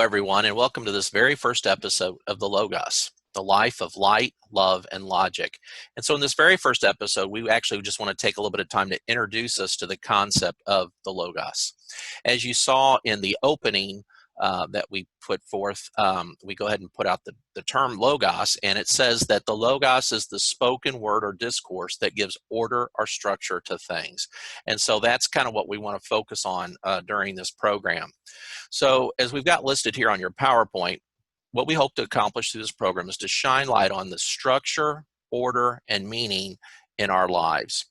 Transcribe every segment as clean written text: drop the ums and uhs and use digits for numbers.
Hello, everyone, and welcome to this very first episode of The Logos, the life of light, love, and logic. And so in this very first episode, we actually just want to take a little bit of time to introduce us to the concept of the Logos. As you saw in the opening that we put forth, we go ahead and put out the term Logos, and it says that the Logos is the spoken word or discourse that gives order or structure to things. And so that's kind of what we want to focus on during this program. So as we've got listed here on your PowerPoint, what we hope to accomplish through this program is to shine light on the structure, order, and meaning in our lives.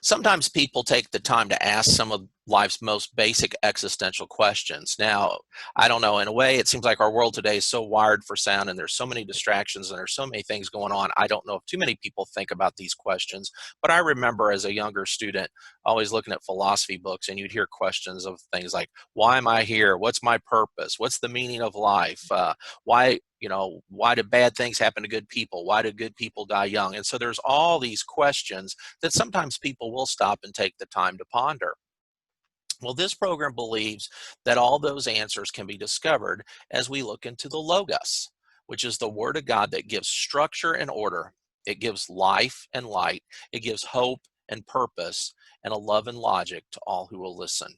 Sometimes people take the time to ask some of life's most basic existential questions. Now, I don't know, in a way, it seems like our world today is so wired for sound and there's so many distractions and there's so many things going on. I don't know if too many people think about these questions, but I remember as a younger student always looking at philosophy books, and you'd hear questions of things like, why am I here? What's my purpose? What's the meaning of life? Why do bad things happen to good people? Why do good people die young? And so there's all these questions that sometimes people will stop and take the time to ponder. Well, this program believes that all those answers can be discovered as we look into the Logos, which is the Word of God that gives structure and order. It gives life and light. It gives hope and purpose and a love and logic to all who will listen.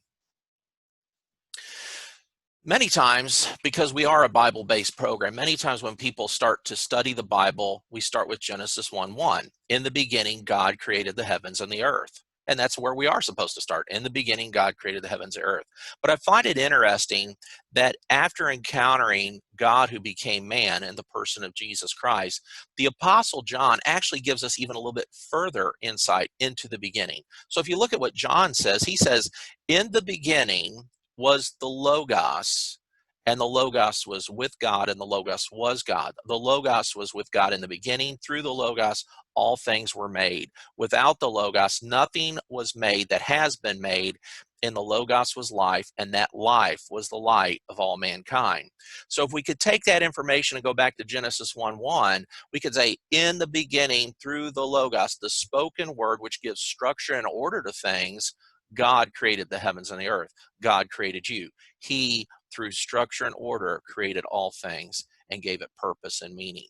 Many times, because we are a Bible-based program, many times when people start to study the Bible, we start with Genesis 1:1. In the beginning, God created the heavens and the earth. And that's where we are supposed to start. In the beginning, God created the heavens and earth. But I find it interesting that after encountering God who became man in the person of Jesus Christ, the Apostle John actually gives us even a little bit further insight into the beginning. So if you look at what John says, he says, in the beginning was the Logos, and the Logos was with God, and the Logos was God. The Logos was with God in the beginning. Through the Logos, all things were made. Without the Logos, nothing was made that has been made. In the Logos was life, and that life was the light of all mankind. So if we could take that information and go back to Genesis 1:1, we could say, in the beginning, through the Logos, the spoken word which gives structure and order to things, God created the heavens and the earth. God created you. He, through structure and order, created all things and gave it purpose and meaning.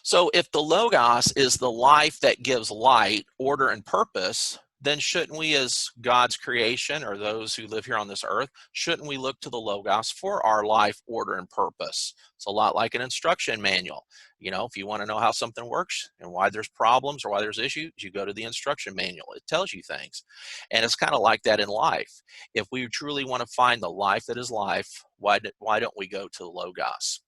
So if the Logos is the life that gives light, order, and purpose, then shouldn't we, as God's creation or those who live here on this earth, shouldn't we look to the Logos for our life, order, and purpose? It's a lot like an instruction manual. You know, if you want to know how something works and why there's problems or why there's issues, you go to the instruction manual. It tells you things. And it's kind of like that in life. If we truly want to find the life that is life, why don't we go to the Logos?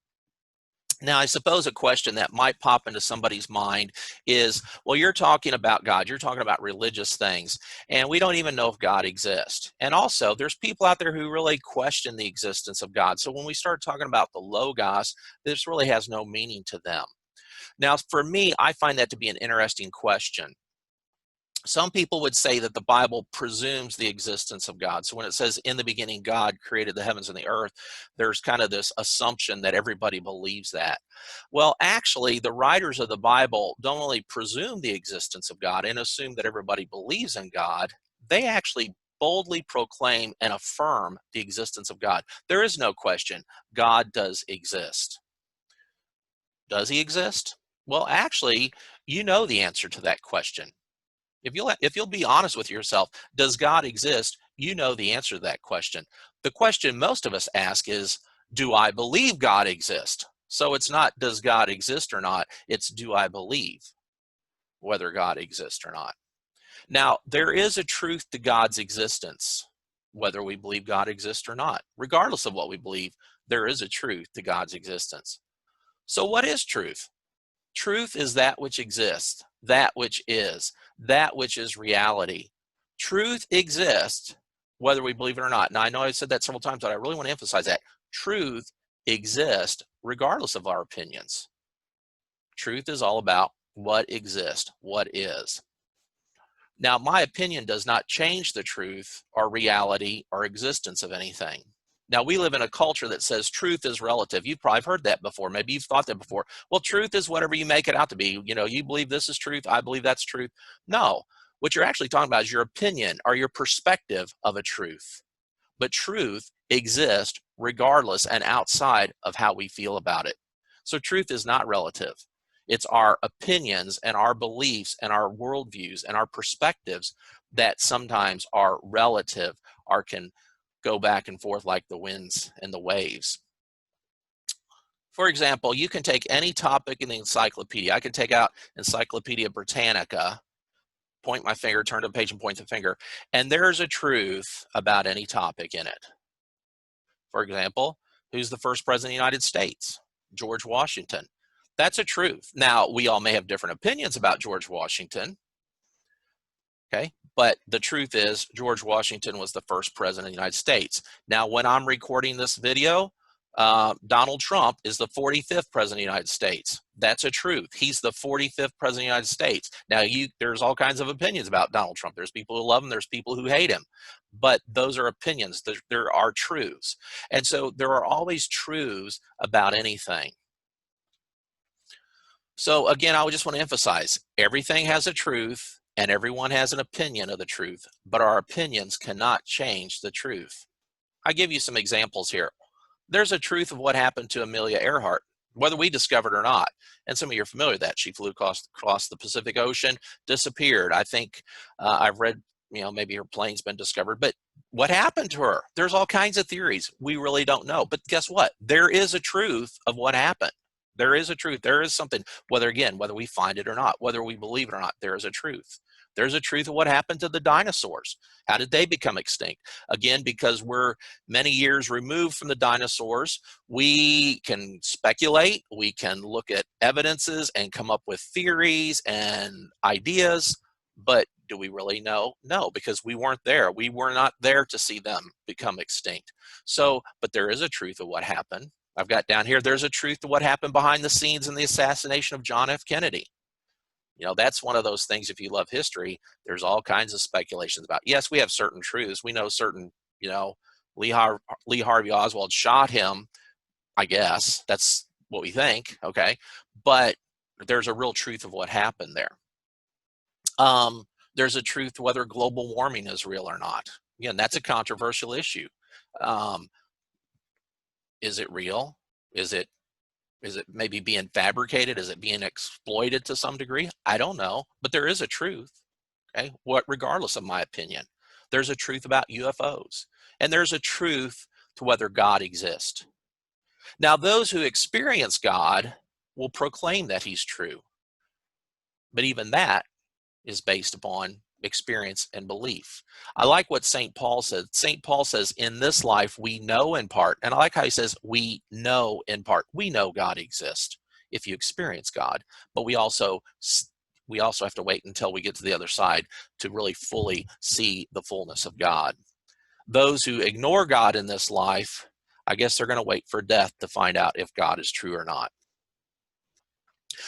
Now, I suppose a question that might pop into somebody's mind is, well, you're talking about God, you're talking about religious things, and we don't even know if God exists. And also, there's people out there who really question the existence of God. So when we start talking about the Logos, this really has no meaning to them. Now, for me, I find that to be an interesting question. Some people would say that the Bible presumes the existence of God. So when it says, in the beginning, God created the heavens and the earth, there's kind of this assumption that everybody believes that. Well, actually, the writers of the Bible don't only presume the existence of God and assume that everybody believes in God. They actually boldly proclaim and affirm the existence of God. There is no question. God does exist. Does he exist? Well, actually, you know the answer to that question. If you'll be honest with yourself, does God exist? You know the answer to that question. The question most of us ask is, do I believe God exists? So it's not does God exist or not, it's do I believe whether God exists or not. Now, there is a truth to God's existence, whether we believe God exists or not. Regardless of what we believe, there is a truth to God's existence. So what is truth? Truth is that which exists, that which is reality. Truth exists whether we believe it or not. Now, I know I've said that several times, but I really want to emphasize that. Truth exists regardless of our opinions. Truth is all about what exists, what is. Now, my opinion does not change the truth or reality or existence of anything. Now, we live in a culture that says truth is relative. You've probably heard that before. Maybe you've thought that before. Well, truth is whatever you make it out to be. You know, you believe this is truth. I believe that's truth. No, what you're actually talking about is your opinion or your perspective of a truth. But truth exist regardless and outside of how we feel about it. So truth is not relative. It's our opinions and our beliefs and our worldviews and our perspectives that sometimes are relative or can go back and forth like the winds and the waves. For example, you can take any topic in the encyclopedia. I can take out Encyclopedia Britannica, point my finger, turn to the page and point the finger, and there's a truth about any topic in it. For example, who's the first president of the United States? George Washington. That's a truth. Now, we all may have different opinions about George Washington, okay? But the truth is George Washington was the first president of the United States. Now, when I'm recording this video, Donald Trump is the 45th president of the United States. That's a truth. He's the 45th president of the United States. Now, there's all kinds of opinions about Donald Trump. There's people who love him. There's people who hate him. But those are opinions. There are truths. And so there are always truths about anything. So again, I would just want to emphasize, everything has a truth and everyone has an opinion of the truth, but our opinions cannot change the truth. I give you some examples here. There's a truth of what happened to Amelia Earhart, whether we discovered or not. And some of you are familiar with that. She flew across the Pacific Ocean, disappeared. I think I've read, maybe her plane's been discovered, but what happened to her? There's all kinds of theories. We really don't know. But guess what? There is a truth of what happened. There is a truth. There is something, whether we find it or not, whether we believe it or not, there is a truth. There's a truth of what happened to the dinosaurs. How did they become extinct? Again, because we're many years removed from the dinosaurs, we can speculate, we can look at evidences and come up with theories and ideas, but do we really know? No, because we weren't there. We were not there to see them become extinct. So, but there is a truth of what happened. I've got down here, there's a truth to what happened behind the scenes in the assassination of John F. Kennedy. That's one of those things, if you love history, there's all kinds of speculations about. Yes, we have certain truths. We know certain, Lee Harvey Oswald shot him, I guess. That's what we think, okay? But there's a real truth of what happened there. There's a truth whether global warming is real or not. Again, that's a controversial issue. Is it real? Is it maybe being fabricated? Is it being exploited to some degree? I don't know, but there is a truth, okay? Regardless of my opinion, there's a truth about UFOs, and there's a truth to whether God exists. Now, those who experience God will proclaim that he's true, but even that is based upon experience and belief. I like what St. Paul said. St. Paul says, in this life we know in part. And I like how he says, we know in part. We know God exists if you experience God, but we also have to wait until we get to the other side to really fully see the fullness of God. Those who ignore God in this life, I guess they're going to wait for death to find out if God is true or not.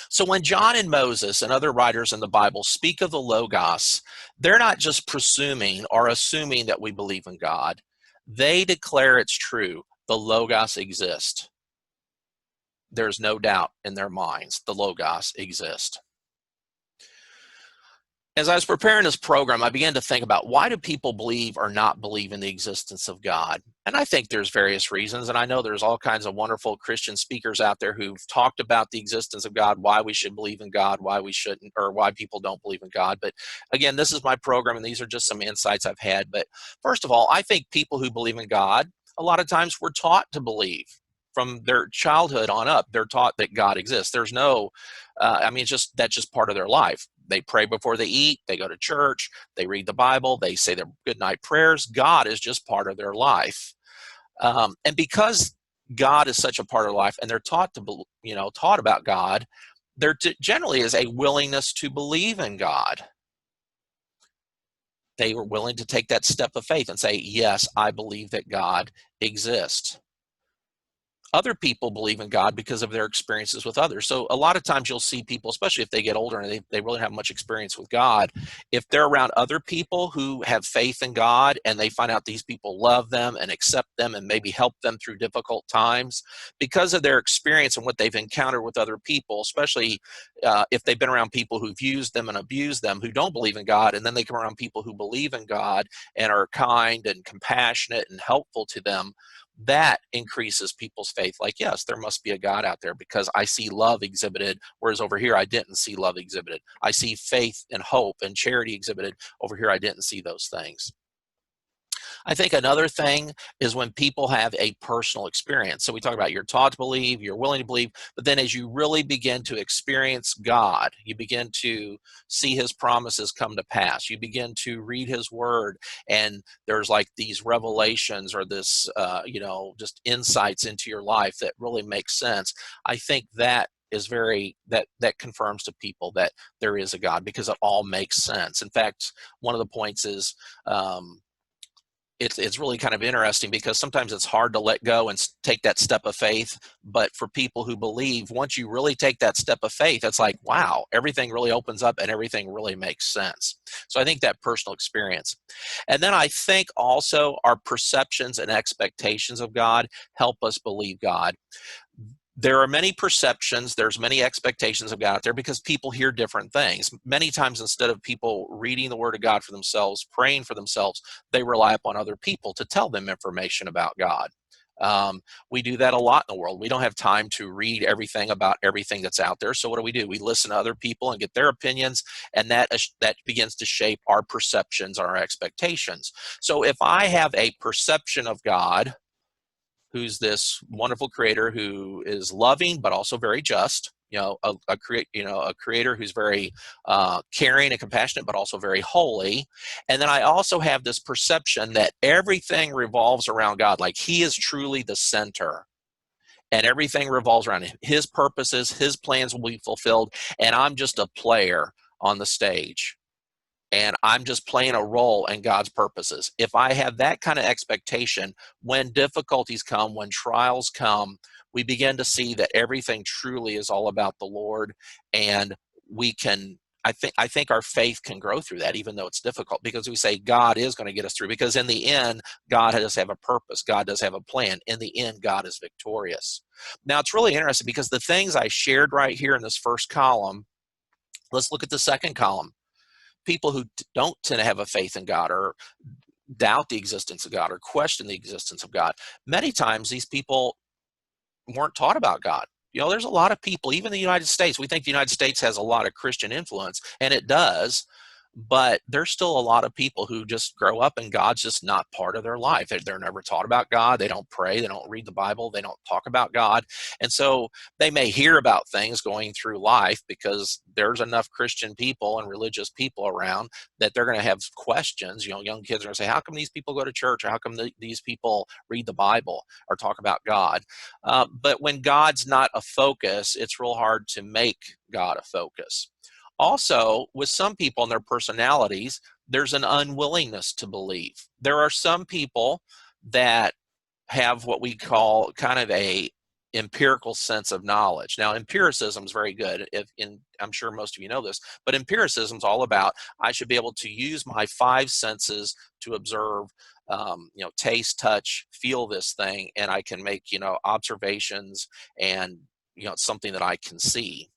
So when John and Moses and other writers in the Bible speak of the Logos, they're not just presuming or assuming that we believe in God. They declare it's true. The Logos exists. There's no doubt in their minds the Logos exists. As I was preparing this program, I began to think about, why do people believe or not believe in the existence of God? And I think there's various reasons, and I know there's all kinds of wonderful Christian speakers out there who've talked about the existence of God, why we should believe in God, why we shouldn't, or why people don't believe in God. But again, this is my program, and these are just some insights I've had. But first of all, I think people who believe in God, a lot of times were taught to believe. From their childhood on up, they're taught that God exists. There's no, that's just part of their life. They pray before they eat, they go to church, they read the Bible, they say their goodnight prayers. God is just part of their life. And because God is such a part of life, and they're taught about God, there generally is a willingness to believe in God. They were willing to take that step of faith and say, yes, I believe that God exists. Other people believe in God because of their experiences with others. So a lot of times you'll see people, especially if they get older and they really have much experience with God, if they're around other people who have faith in God and they find out these people love them and accept them and maybe help them through difficult times, because of their experience and what they've encountered with other people, especially if they've been around people who've used them and abused them, who don't believe in God, and then they come around people who believe in God and are kind and compassionate and helpful to them, that increases people's faith. Like, yes, there must be a God out there because I see love exhibited, whereas over here I didn't see love exhibited. I see faith and hope and charity exhibited. Over here I didn't see those things. I think another thing is when people have a personal experience. So we talk about you're taught to believe, you're willing to believe, but then as you really begin to experience God, you begin to see his promises come to pass. You begin to read his word, and there's like these revelations or this, just insights into your life that really make sense. I think that is that confirms to people that there is a God because it all makes sense. In fact, one of the points is, it's really kind of interesting because sometimes it's hard to let go and take that step of faith. But for people who believe, once you really take that step of faith, it's like, wow, everything really opens up and everything really makes sense. So I think that personal experience. And then I think also our perceptions and expectations of God help us believe God. There are many perceptions, there's many expectations of God out there because people hear different things. Many times, instead of people reading the word of God for themselves, praying for themselves, they rely upon other people to tell them information about God. We do that a lot in the world. We don't have time to read everything about everything that's out there. So what do? We listen to other people and get their opinions, and that begins to shape our perceptions, our expectations. So if I have a perception of God, who's this wonderful creator who is loving but also very just, a creator who's very caring and compassionate but also very holy. And then I also have this perception that everything revolves around God, like he is truly the center and everything revolves around him. His purposes, his plans will be fulfilled, and I'm just a player on the stage, and I'm just playing a role in God's purposes. If I have that kind of expectation, when difficulties come, when trials come, we begin to see that everything truly is all about the Lord, and we can. I think our faith can grow through that, even though it's difficult, because we say God is going to get us through. Because in the end, God does have a purpose. God does have a plan. In the end, God is victorious. Now, it's really interesting because the things I shared right here in this first column. Let's look at the second column. People who don't tend to have a faith in God or doubt the existence of God or question the existence of God, many times these people weren't taught about God. There's a lot of people, even in the United States, we think the United States has a lot of Christian influence, and it does, but there's still a lot of people who just grow up and God's just not part of their life. They're never taught about God. They don't pray. They don't read the Bible. They don't talk about God. And so they may hear about things going through life because there's enough Christian people and religious people around that they're going to have questions. Young kids are going to say, how come these people go to church? Or how come these people read the Bible or talk about God? But when God's not a focus, it's real hard to make God a focus. Also, with some people and their personalities, there's an unwillingness to believe. There are some people that have what we call kind of a empirical sense of knowledge. Now, empiricism is very good. I'm sure most of you know this, but empiricism is all about I should be able to use my five senses to observe, taste, touch, feel this thing, and I can make observations, and it's something that I can see.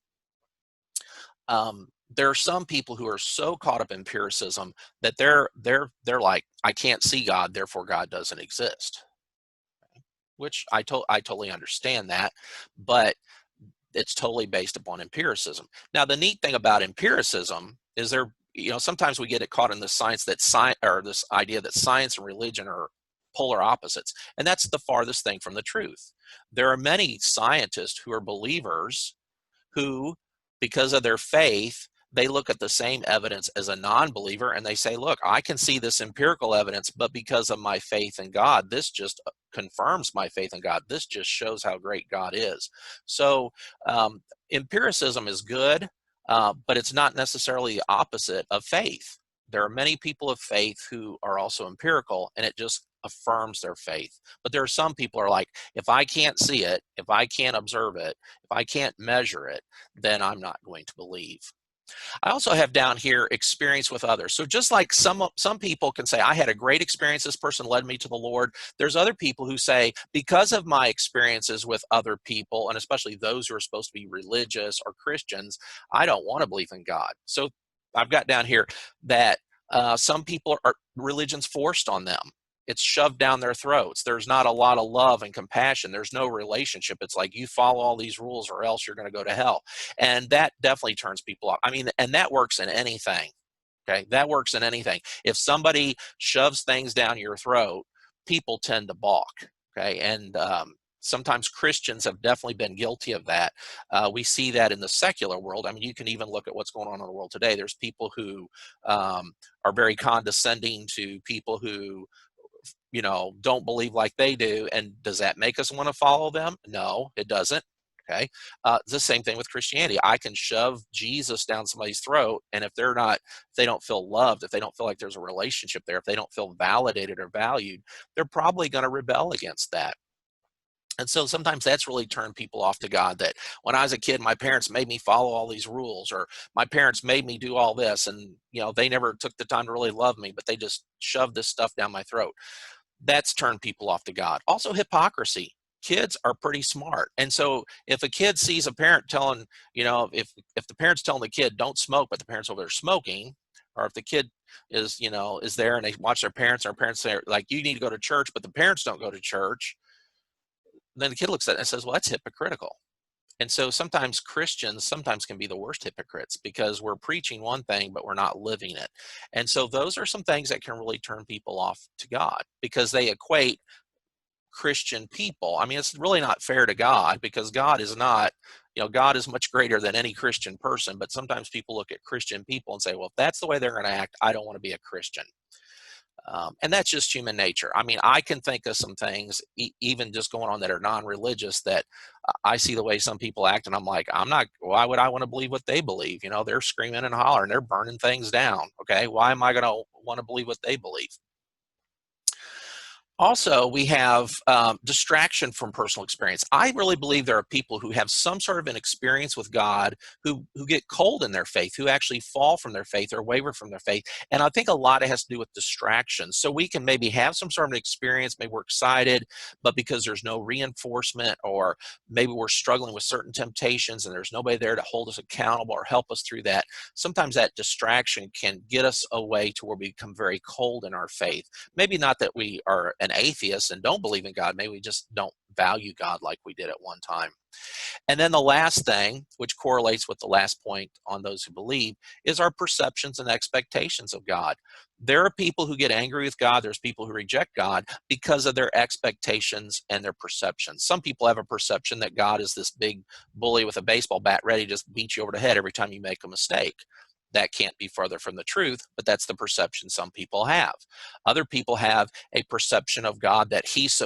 There are some people who are so caught up in empiricism that they're like, I can't see God, therefore God doesn't exist. Which I totally understand that, but it's totally based upon empiricism. Now, the neat thing about empiricism is sometimes we get it caught in the this idea that science and religion are polar opposites, and that's the farthest thing from the truth. There are many scientists who are believers who, because of their faith, they look at the same evidence as a non-believer and they say, look, I can see this empirical evidence, but because of my faith in God, this just confirms my faith in God. This just shows how great God is. So empiricism is good, but it's not necessarily the opposite of faith. There are many people of faith who are also empirical, and it just affirms their faith. But there are some people who are like, if I can't see it, if I can't observe it, if I can't measure it, then I'm not going to believe. I also have down here experience with others. So just like some people can say, I had a great experience, this person led me to the Lord. There's other people who say, because of my experiences with other people, and especially those who are supposed to be religious or Christians, I don't want to believe in God. So I've got down here that some people are religion's forced on them. it's shoved down their throats. There's not a lot of love and compassion. There's no relationship. It's like, you follow all these rules or else you're going to go to hell. And that definitely turns people off. I mean, and that works in anything. Okay, that works in anything. If somebody shoves things down your throat, people tend to balk. Okay, and sometimes Christians have definitely been guilty of that. We see that in the secular world. I mean, you can even look at what's going on in the world today. There's people who are very condescending to people who, don't believe like they do. And does that make us want to follow them? No, it doesn't. Okay. It's the same thing with Christianity. I can shove Jesus down somebody's throat, and if they don't feel loved, if they don't feel like there's a relationship there, if they don't feel validated or valued, they're probably going to rebel against that. And so sometimes that's really turned people off to God, that when I was a kid, my parents made me follow all these rules, or my parents made me do all this, and they never took the time to really love me, but they just shoved this stuff down my throat. That's turned people off to God. Also, hypocrisy. Kids are pretty smart. And so if a kid sees a parent telling, if the parent's telling the kid don't smoke, but the parents over there smoking, or if the kid is there and they watch their parents say, like, you need to go to church, but the parents don't go to church, then the kid looks at it and says, well, that's hypocritical. And so sometimes Christians can be the worst hypocrites, because we're preaching one thing, but we're not living it. And so those are some things that can really turn people off to God, because they equate Christian people. I mean, it's really not fair to God, because God is not, God is much greater than any Christian person. But sometimes people look at Christian people and say, well, if that's the way they're going to act, I don't want to be a Christian. And that's just human nature. I mean, I can think of some things, even just going on, that are non-religious, that I see the way some people act, and I'm like, why would I want to believe what they believe? They're screaming and hollering, they're burning things down. Okay, why am I going to want to believe what they believe? Also, we have distraction from personal experience. I really believe there are people who have some sort of an experience with God, who get cold in their faith, who actually fall from their faith or waver from their faith. And I think a lot of it has to do with distraction. So we can maybe have some sort of an experience, maybe we're excited, but because there's no reinforcement, or maybe we're struggling with certain temptations and there's nobody there to hold us accountable or help us through that, sometimes that distraction can get us away to where we become very cold in our faith. Maybe not that we are an atheist and don't believe in God. Maybe we just don't value God like we did at one time. And then the last thing, which correlates with the last point on those who believe, is our perceptions and expectations of God. There are people who get angry with God. There's people who reject God because of their expectations and their perceptions. Some people have a perception that God is this big bully with a baseball bat ready to just beat you over the head every time you make a mistake. That can't be further from the truth, but that's the perception some people have. Other people have a perception of God that he's,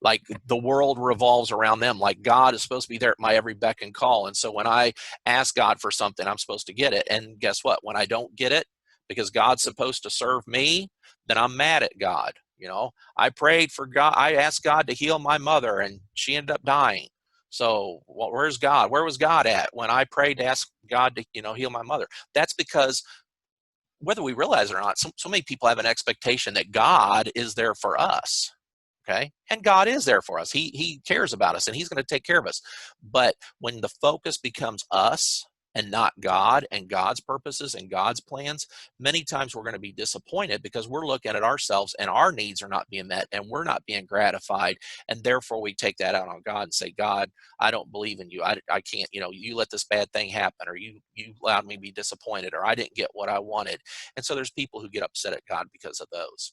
like the world revolves around them, like God is supposed to be there at my every beck and call. And so when I ask God for something, I'm supposed to get it. And guess what? When I don't get it, because God's supposed to serve me, then I'm mad at God. I prayed for God. I asked God to heal my mother, and she ended up dying. So where's God? Where was God at when I prayed to ask God to, heal my mother? That's because, whether we realize it or not, so many people have an expectation that God is there for us. Okay. And God is there for us. He cares about us, and he's going to take care of us. But when the focus becomes us and not God and God's purposes and God's plans, many times we're going to be disappointed, because we're looking at ourselves and our needs are not being met and we're not being gratified. And therefore we take that out on God and say, God, I don't believe in you. I can't, you let this bad thing happen, or you allowed me to be disappointed, or I didn't get what I wanted. And so there's people who get upset at God because of those.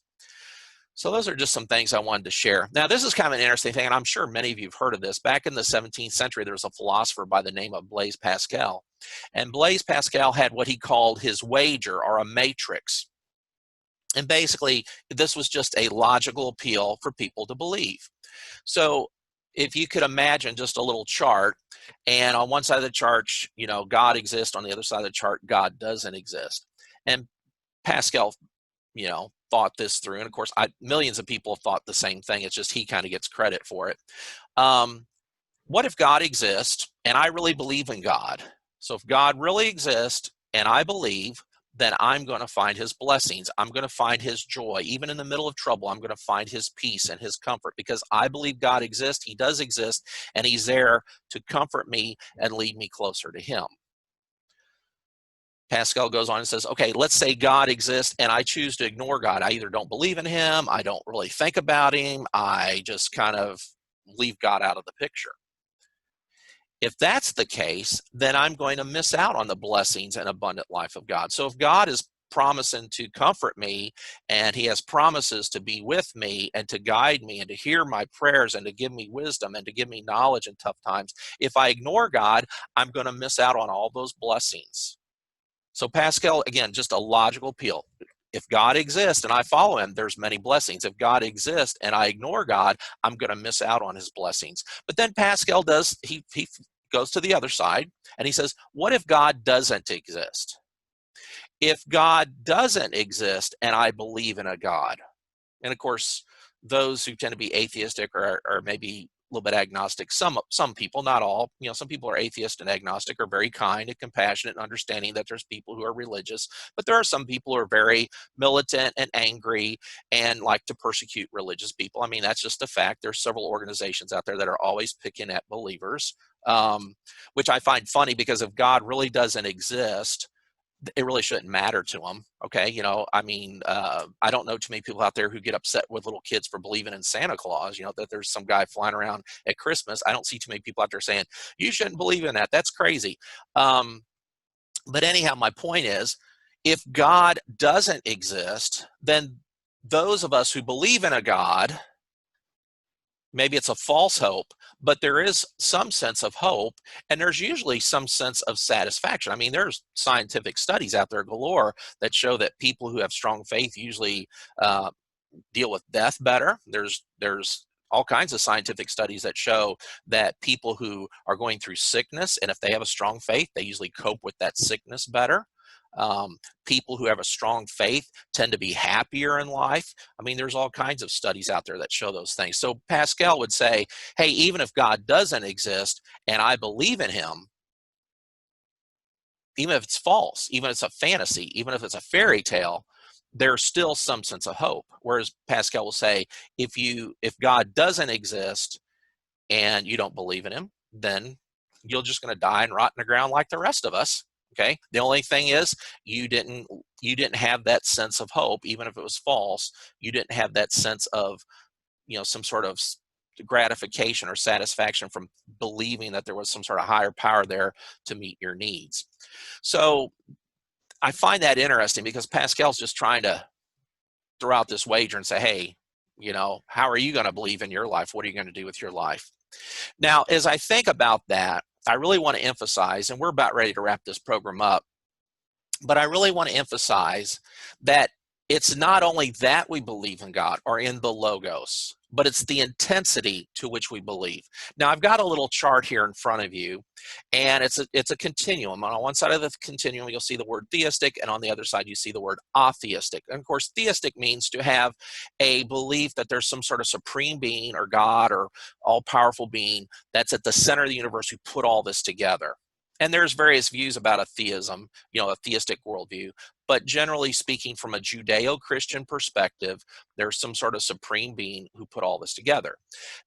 So those are just some things I wanted to share. Now, this is kind of an interesting thing, and I'm sure many of you have heard of this. Back in the 17th century, there was a philosopher by the name of Blaise Pascal. And Blaise Pascal had what he called his wager, or a matrix. And basically, this was just a logical appeal for people to believe. So if you could imagine just a little chart, and on one side of the chart, God exists. On the other side of the chart, God doesn't exist. And Pascal, thought this through. And of course, millions of people have thought the same thing. It's just he kind of gets credit for it. What if God exists and I really believe in God? So if God really exists and I believe, then I'm going to find his blessings. I'm going to find his joy. Even in the middle of trouble, I'm going to find his peace and his comfort, because I believe God exists. He does exist, and he's there to comfort me and lead me closer to him. Pascal goes on and says, okay, let's say God exists and I choose to ignore God. I either don't believe in him, I don't really think about him, I just kind of leave God out of the picture. If that's the case, then I'm going to miss out on the blessings and abundant life of God. So if God is promising to comfort me and he has promises to be with me and to guide me and to hear my prayers and to give me wisdom and to give me knowledge in tough times, if I ignore God, I'm going to miss out on all those blessings. So Pascal, again, just a logical appeal. If God exists and I follow him, there's many blessings. If God exists and I ignore God, I'm going to miss out on his blessings. But then Pascal does, he goes to the other side and he says, what if God doesn't exist? If God doesn't exist and I believe in a God, and of course, those who tend to be atheistic or maybe a little bit agnostic, some people, not all, some people are atheist and agnostic, are very kind and compassionate and understanding that there's people who are religious, but there are some people who are very militant and angry and like to persecute religious people. I mean, that's just a fact. There's several organizations out there that are always picking at believers, which I find funny, because if God really doesn't exist, it really shouldn't matter to them. Okay. I mean, I don't know too many people out there who get upset with little kids for believing in Santa Claus, that there's some guy flying around at Christmas. I don't see too many people out there saying, you shouldn't believe in that. That's crazy. But anyhow, my point is, if God doesn't exist, then those of us who believe in a God, maybe it's a false hope, but there is some sense of hope, and there's usually some sense of satisfaction. I mean, there's scientific studies out there galore that show that people who have strong faith usually deal with death better. There's all kinds of scientific studies that show that people who are going through sickness, and if they have a strong faith, they usually cope with that sickness better. People who have a strong faith tend to be happier in life. I mean, there's all kinds of studies out there that show those things. So Pascal would say, hey, even if God doesn't exist and I believe in him, even if it's false, even if it's a fantasy, even if it's a fairy tale, there's still some sense of hope. Whereas Pascal will say, if God doesn't exist and you don't believe in him, then you're just going to die and rot in the ground like the rest of us. Okay. The only thing is, you didn't have that sense of hope, even if it was false. You didn't have that sense of, some sort of gratification or satisfaction from believing that there was some sort of higher power there to meet your needs. So I find that interesting, because Pascal's just trying to throw out this wager and say, hey, how are you going to believe in your life? What are you going to do with your life? Now, as I think about that, I really want to emphasize, and we're about ready to wrap this program up, but I really want to emphasize that it's not only that we believe in God or in the Logos, but it's the intensity to which we believe. Now, I've got a little chart here in front of you, and it's a continuum. On one side of the continuum, you'll see the word theistic, and on the other side, you see the word atheistic. And of course, theistic means to have a belief that there's some sort of supreme being or God or all-powerful being that's at the center of the universe who put all this together. And there's various views about a theism, a theistic worldview. But generally speaking, from a Judeo-Christian perspective, there's some sort of supreme being who put all this together.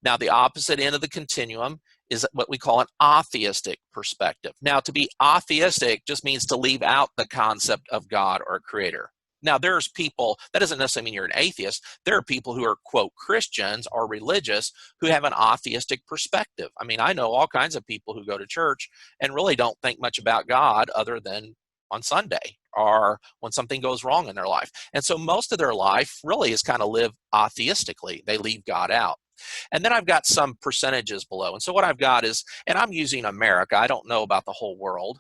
Now, the opposite end of the continuum is what we call an atheistic perspective. Now, to be atheistic just means to leave out the concept of God or a creator. Now, there's people, that doesn't necessarily mean you're an atheist. There are people who are, quote, Christians or religious who have an atheistic perspective. I mean, I know all kinds of people who go to church and really don't think much about God other than on Sunday or when something goes wrong in their life. And so most of their life really is kind of live atheistically. They leave God out. And then I've got some percentages below. And so what I've got is, and I'm using America. I don't know about the whole world.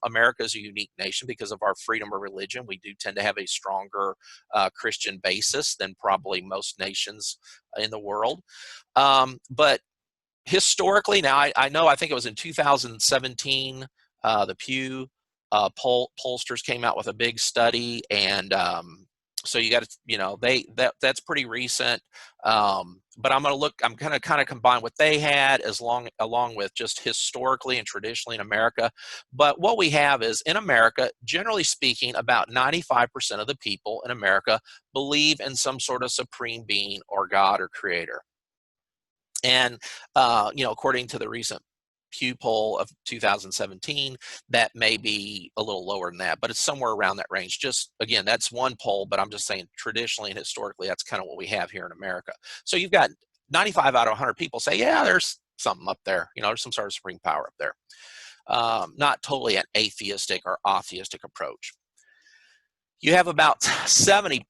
America is a unique nation because of our freedom of religion. We do tend to have a stronger Christian basis than probably most nations in the world. But historically, now I think it was in 2017, the Pew pollsters came out with a big study, and so you got to, that's pretty recent. But I'm going to kind of combine what they had along with just historically and traditionally in America. But what we have is, in America, generally speaking, about 95% of the people in America believe in some sort of supreme being or God or creator. And according to the recent Pew poll of 2017, that may be a little lower than that, but it's somewhere around that range. Just again, that's one poll, but I'm just saying traditionally and historically, that's kind of what we have here in America. So you've got 95 out of 100 people say, yeah, there's something up there. There's some sort of supreme power up there. Not totally an atheistic or atheistic approach. You have about 75%,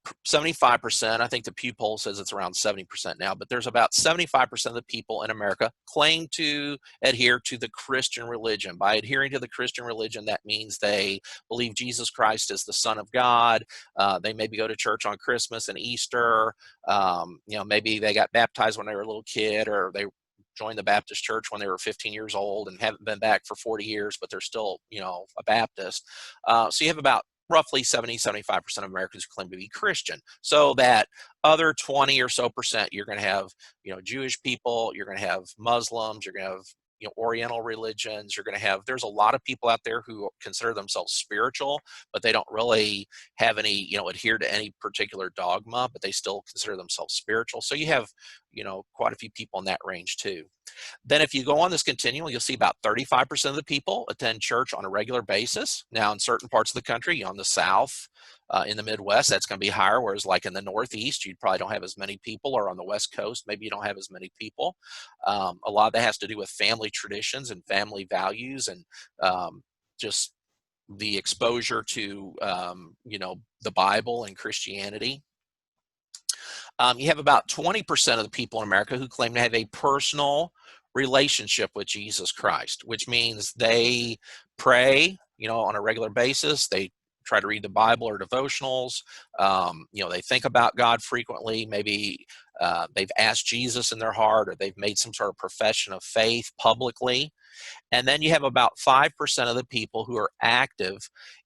I think the Pew poll says it's around 70% now, but there's about 75% of the people in America claim to adhere to the Christian religion. By adhering to the Christian religion, that means they believe Jesus Christ is the Son of God. They maybe go to church on Christmas and Easter. Maybe they got baptized when they were a little kid, or they joined the Baptist church when they were 15 years old and haven't been back for 40 years, but they're still, a Baptist. So you have about roughly 75% of Americans who claim to be Christian. So that other 20 or so percent, you're going to have, Jewish people, you're going to have Muslims, you're going to have, Oriental religions, there's a lot of people out there who consider themselves spiritual, but they don't really have any, adhere to any particular dogma, but they still consider themselves spiritual. So you have, quite a few people in that range too. Then if you go on this continuum, you'll see about 35% of the people attend church on a regular basis. Now, in certain parts of the country, on the South, in the Midwest, that's going to be higher, whereas like in the Northeast, you probably don't have as many people, or on the West Coast, maybe you don't have as many people. A lot of that has to do with family traditions and family values, and just the exposure to, the Bible and Christianity. You have about 20% of the people in America who claim to have a personal relationship with Jesus Christ, which means they pray, on a regular basis. They try to read the Bible or devotionals. They think about God frequently. Maybe they've asked Jesus in their heart, or they've made some sort of profession of faith publicly. And then you have about 5% of the people who are active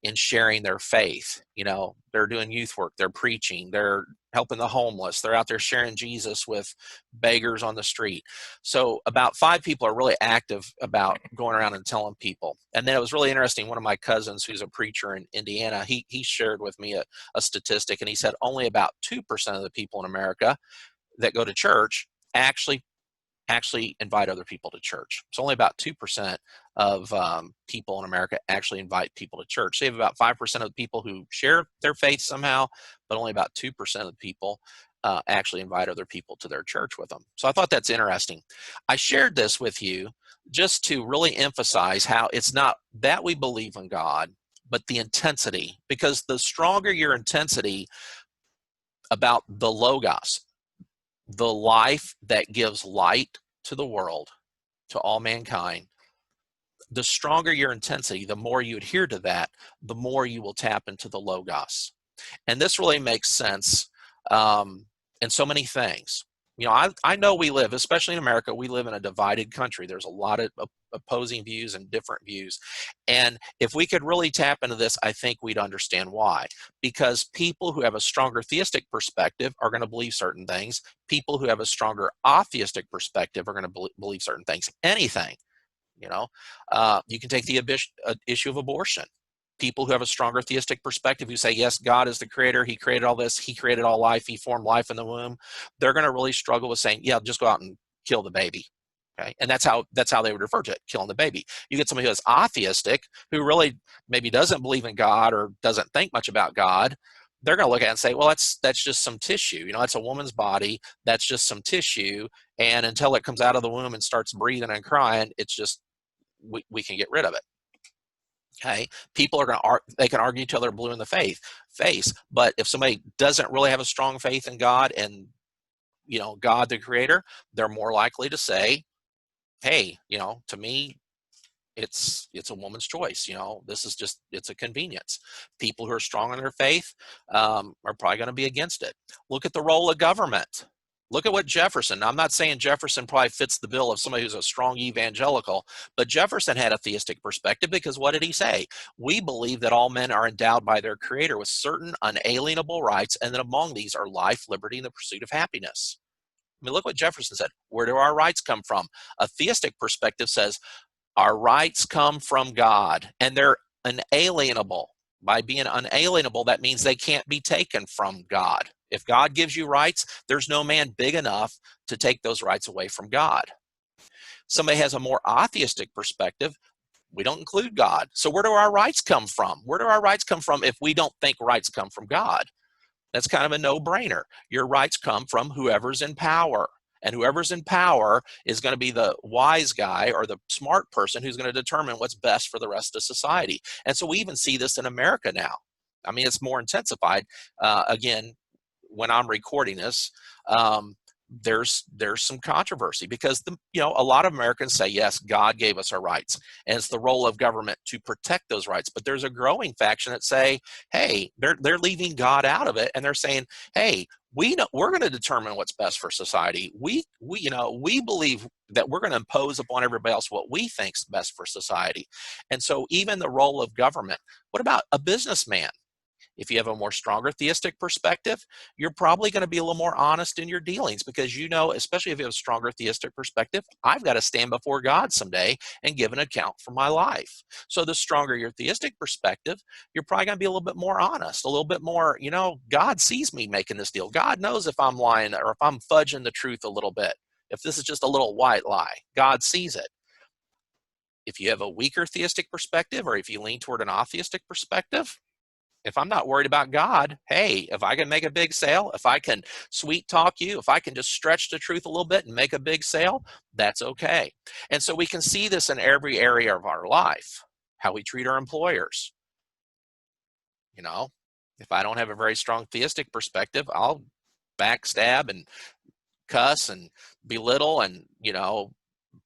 in sharing their faith. They're doing youth work, they're preaching, they're helping the homeless, they're out there sharing Jesus with beggars on the street. So about 5 people are really active about going around and telling people. And then it was really interesting. One of my cousins, who's a preacher in Indiana, he shared with me a statistic, and he said only about 2% of the people in America that go to church actually invite other people to church. So only about 2% of people in America actually invite people to church. So you have about 5% of the people who share their faith somehow, but only about 2% of the people actually invite other people to their church with them. So I thought that's interesting. I shared this with you just to really emphasize how it's not that we believe in God, but the intensity, because the stronger your intensity about the Logos, the life that gives light to the world, to all mankind, the stronger your intensity, the more you adhere to that, the more you will tap into the Logos. And this really makes sense in so many things. I know we live, especially in America, we live in a divided country. There's a lot of opposing views and different views. And if we could really tap into this, I think we'd understand why. Because people who have a stronger theistic perspective are going to believe certain things. People who have a stronger atheistic perspective are going to believe certain things. Anything, you can take the issue of abortion. People who have a stronger theistic perspective, who say, yes, God is the creator, he created all this, he created all life, he formed life in the womb, they're going to really struggle with saying, yeah, just go out and kill the baby. Okay, and that's how they would refer to it, killing the baby. You get somebody who is atheistic, who really maybe doesn't believe in God or doesn't think much about God. They're going to look at it and say, well, that's just some tissue. That's a woman's body. That's just some tissue. And until it comes out of the womb and starts breathing and crying, it's just, we can get rid of it. Okay, people are they can argue till they're blue in the face, but if somebody doesn't really have a strong faith in God and, God the creator, they're more likely to say, hey, to me, it's a woman's choice. This is just, it's a convenience. People who are strong in their faith are probably going to be against it. Look at the role of government. Look at what Jefferson, now I'm not saying Jefferson probably fits the bill of somebody who's a strong evangelical, but Jefferson had a theistic perspective, because what did he say? We believe that all men are endowed by their creator with certain unalienable rights, and that among these are life, liberty, and the pursuit of happiness. I mean, look what Jefferson said. Where do our rights come from? A theistic perspective says our rights come from God, and they're unalienable. By being unalienable, that means they can't be taken from God. If God gives you rights, there's no man big enough to take those rights away from God. Somebody has a more atheistic perspective. We don't include God. So where do our rights come from? Where do our rights come from if we don't think rights come from God? That's kind of a no-brainer. Your rights come from whoever's in power. And whoever's in power is going to be the wise guy or the smart person who's going to determine what's best for the rest of society. And so we even see this in America now. I mean, it's more intensified. Again, when I'm recording this, there's some controversy because a lot of Americans say, yes, God gave us our rights, and it's the role of government to protect those rights. But there's a growing faction that say, hey, they're leaving God out of it, and they're saying, hey, we're going to determine what's best for society. We believe that we're going to impose upon everybody else what we think's best for society. And so even the role of government. What about a businessman? If you have a more stronger theistic perspective, you're probably going to be a little more honest in your dealings because especially if you have a stronger theistic perspective, I've got to stand before God someday and give an account for my life. So the stronger your theistic perspective, you're probably going to be a little bit more honest, a little bit more, God sees me making this deal. God knows if I'm lying or if I'm fudging the truth a little bit. If this is just a little white lie, God sees it. If you have a weaker theistic perspective or if you lean toward an atheistic perspective, if I'm not worried about God, hey, if I can make a big sale, if I can sweet talk you, if I can just stretch the truth a little bit and make a big sale, that's okay. And so we can see this in every area of our life, how we treat our employers. If I don't have a very strong theistic perspective, I'll backstab and cuss and belittle and,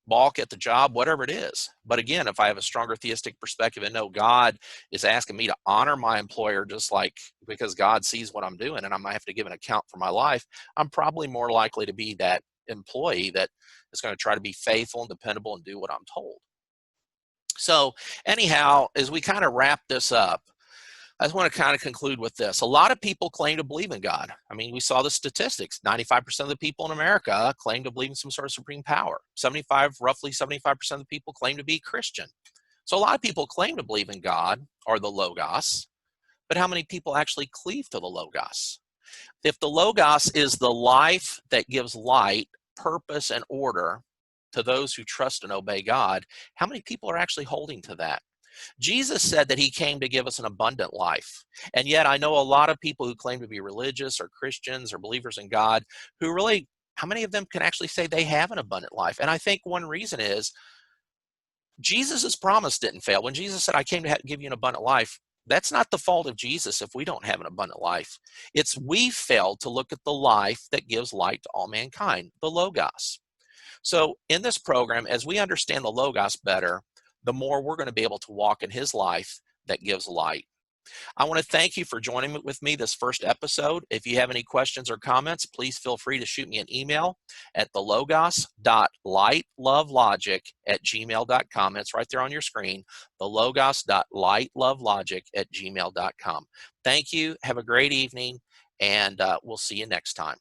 balk at the job, whatever it is. But again, if I have a stronger theistic perspective and know God is asking me to honor my employer just like because God sees what I'm doing and I might have to give an account for my life, I'm probably more likely to be that employee that is going to try to be faithful and dependable and do what I'm told. So anyhow, as we kind of wrap this up, I just want to kind of conclude with this. A lot of people claim to believe in God. I mean, we saw the statistics. 95% of the people in America claim to believe in some sort of supreme power. Roughly 75% of the people claim to be Christian. So a lot of people claim to believe in God or the Logos, but how many people actually cleave to the Logos? If the Logos is the life that gives light, purpose, and order to those who trust and obey God, how many people are actually holding to that? Jesus said that he came to give us an abundant life. And yet I know a lot of people who claim to be religious or Christians or believers in God who really, how many of them can actually say they have an abundant life? And I think one reason is Jesus's promise didn't fail. When Jesus said, I came to give you an abundant life, that's not the fault of Jesus if we don't have an abundant life. It's we failed to look at the life that gives light to all mankind, the Logos. So in this program, as we understand the Logos better, the more we're going to be able to walk in his life that gives light. I want to thank you for joining with me this first episode. If you have any questions or comments, please feel free to shoot me an email at thelogos.lightlovelogic@gmail.com. It's right there on your screen, thelogos.lightlovelogic@gmail.com. Thank you. Have a great evening, and we'll see you next time.